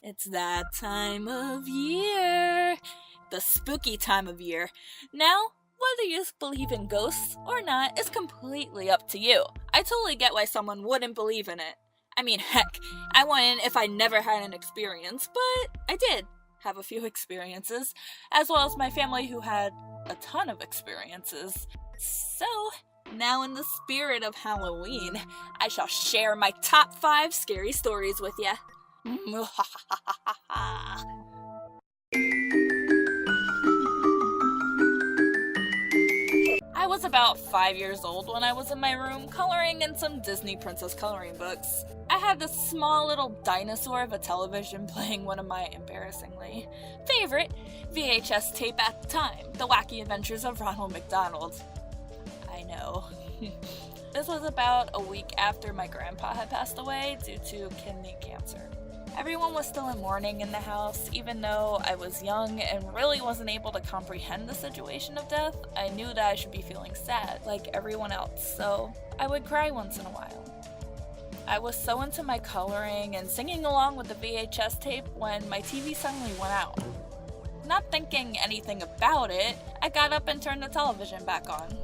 It's that time of year. The spooky time of year. Now, whether you believe in ghosts or not is completely up to you. I totally get why someone wouldn't believe in it. I mean, heck, I wouldn't if I never had an experience, but I did have a few experiences, as well as my family who had a ton of experiences. So, now in the spirit of Halloween, I shall share my top 5 scary stories with you. I was about 5 years old when I was in my room coloring in some Disney princess coloring books. I had this small little dinosaur of a television playing one of my embarrassingly favorite VHS tape at the time, The Wacky Adventures of Ronald McDonald. I know. This was about a week after my grandpa had passed away due to kidney cancer. Everyone was still in mourning in the house. Even though I was young and really wasn't able to comprehend the situation of death, I knew that I should be feeling sad, like everyone else, so I would cry once in a while. I was so into my coloring and singing along with the VHS tape when my TV suddenly went out. Not thinking anything about it, I got up and turned the television back on.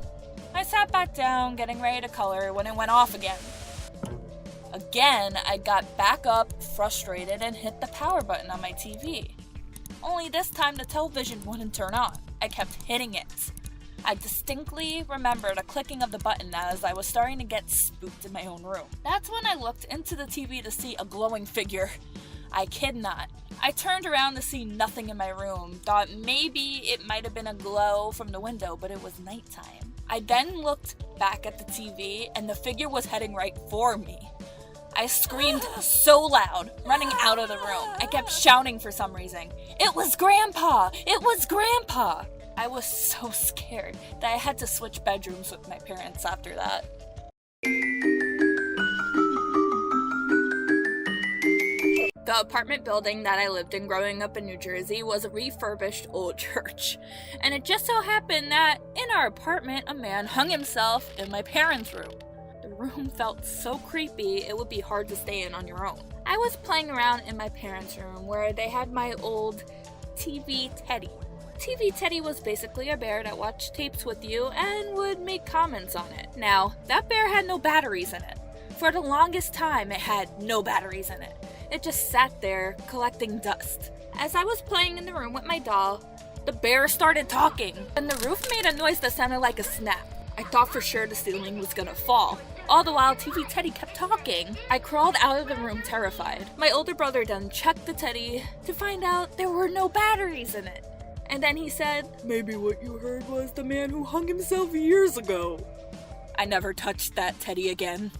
I sat back down, getting ready to color, when it went off again. Again, I got back up, frustrated, and hit the power button on my TV. Only this time the television wouldn't turn on. I kept hitting it. I distinctly remember the clicking of the button as I was starting to get spooked in my own room. That's when I looked into the TV to see a glowing figure. I kid not. I turned around to see nothing in my room, thought maybe it might have been a glow from the window, but it was nighttime. I then looked back at the TV and the figure was heading right for me. I screamed so loud, running out of the room. I kept shouting for some reason. It was Grandpa! It was Grandpa! I was so scared that I had to switch bedrooms with my parents after that. The apartment building that I lived in growing up in New Jersey was a refurbished old church. And it just so happened that in our apartment, a man hung himself in my parents' room. The room felt so creepy, it would be hard to stay in on your own. I was playing around in my parents' room where they had my old TV Teddy. TV Teddy was basically a bear that watched tapes with you and would make comments on it. Now, that bear had no batteries in it. For the longest time, it had no batteries in it. It just sat there, collecting dust. As I was playing in the room with my doll, the bear started talking, and the roof made a noise that sounded like a snap. I thought for sure the ceiling was gonna fall. All the while, TV Teddy kept talking. I crawled out of the room terrified. My older brother then checked the Teddy to find out there were no batteries in it. And then he said, "Maybe what you heard was the man who hung himself years ago." I never touched that Teddy again.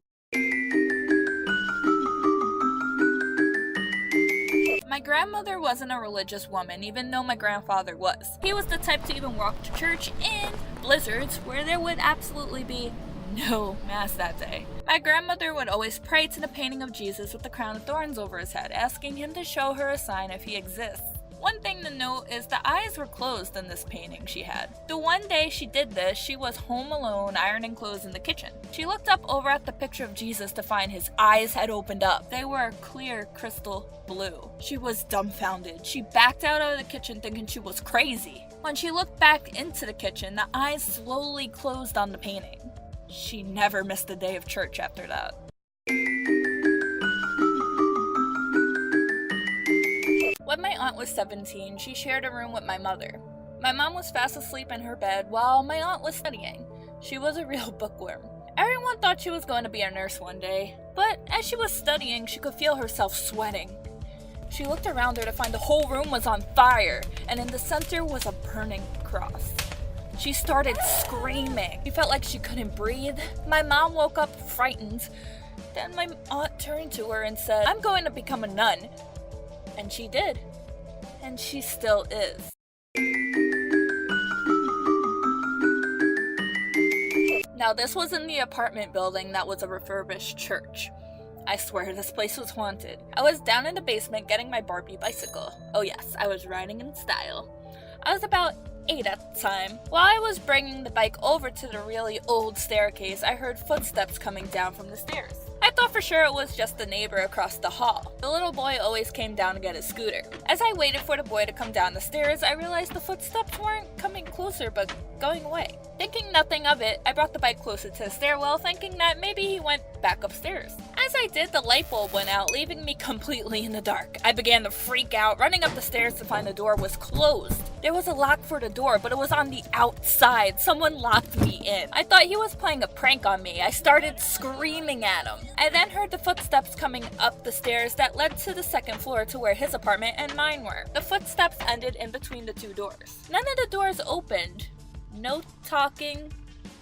My grandmother wasn't a religious woman, even though my grandfather was. He was the type to even walk to church in blizzards where there would absolutely be no mass that day. My grandmother would always pray to the painting of Jesus with the crown of thorns over his head, asking him to show her a sign if he exists. One thing to note is the eyes were closed in this painting she had. The one day she did this, she was home alone ironing clothes in the kitchen. She looked up over at the picture of Jesus to find his eyes had opened up. They were clear crystal blue. She was dumbfounded. She backed out of the kitchen thinking she was crazy. When she looked back into the kitchen, the eyes slowly closed on the painting. She never missed a day of church after that. When my aunt was 17, she shared a room with my mother. My mom was fast asleep in her bed while my aunt was studying. She was a real bookworm. Everyone thought she was going to be a nurse one day, but as she was studying, she could feel herself sweating. She looked around her to find the whole room was on fire, and in the center was a burning cross. She started screaming. She felt like she couldn't breathe. My mom woke up frightened. Then my aunt turned to her and said, "I'm going to become a nun." And she did. And she still is. Now this was in the apartment building that was a refurbished church. I swear this place was haunted. I was down in the basement getting my Barbie bicycle. Oh yes, I was riding in style. I was about 8 at the time. While I was bringing the bike over to the really old staircase, I heard footsteps coming down from the stairs. I thought for sure it was just the neighbor across the hall. The little boy always came down to get his scooter. As I waited for the boy to come down the stairs, I realized the footsteps weren't coming closer but going away. Thinking nothing of it, I brought the bike closer to the stairwell, thinking that maybe he went back upstairs. As I did, the light bulb went out, leaving me completely in the dark. I began to freak out, running up the stairs to find the door was closed. There was a lock for the door, but it was on the outside. Someone locked me in. I thought he was playing a prank on me. I started screaming at him. I then heard the footsteps coming up the stairs that led to the second floor to where his apartment and mine were. The footsteps ended in between the two doors. None of the doors opened. No talking.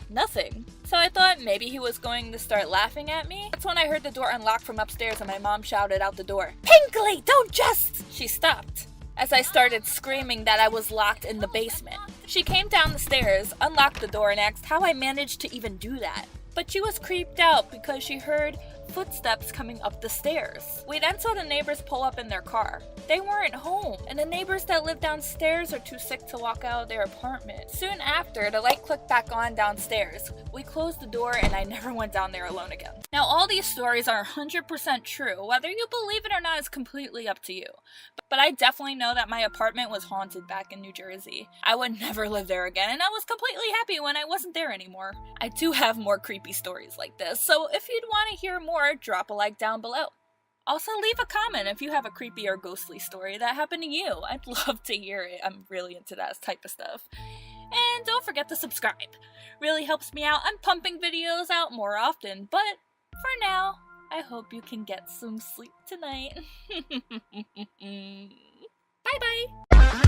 Nothing. So I thought maybe he was going to start laughing at me. That's when I heard the door unlock from upstairs and my mom shouted out the door, "Pinkley, don't just!" She stopped as I started screaming that I was locked in the basement. She came down the stairs, unlocked the door, and asked how I managed to even do that. But she was creeped out because she heard footsteps coming up the stairs. We then saw the neighbors pull up in their car. They weren't home, and the neighbors that live downstairs are too sick to walk out of their apartment. Soon after, the light clicked back on downstairs. We closed the door and I never went down there alone again. Now, all these stories are 100% true. Whether you believe it or not is completely up to you. But I definitely know that my apartment was haunted back in New Jersey. I would never live there again, and I was completely happy when I wasn't there anymore. I do have more creepy stories like this, so if you'd want to hear more, drop a like down below. Also, leave a comment if you have a creepy or ghostly story that happened to you. I'd love to hear it. I'm really into that type of stuff. And don't forget to subscribe. Really helps me out. I'm pumping videos out more often, but for now, I hope you can get some sleep tonight. Bye-bye!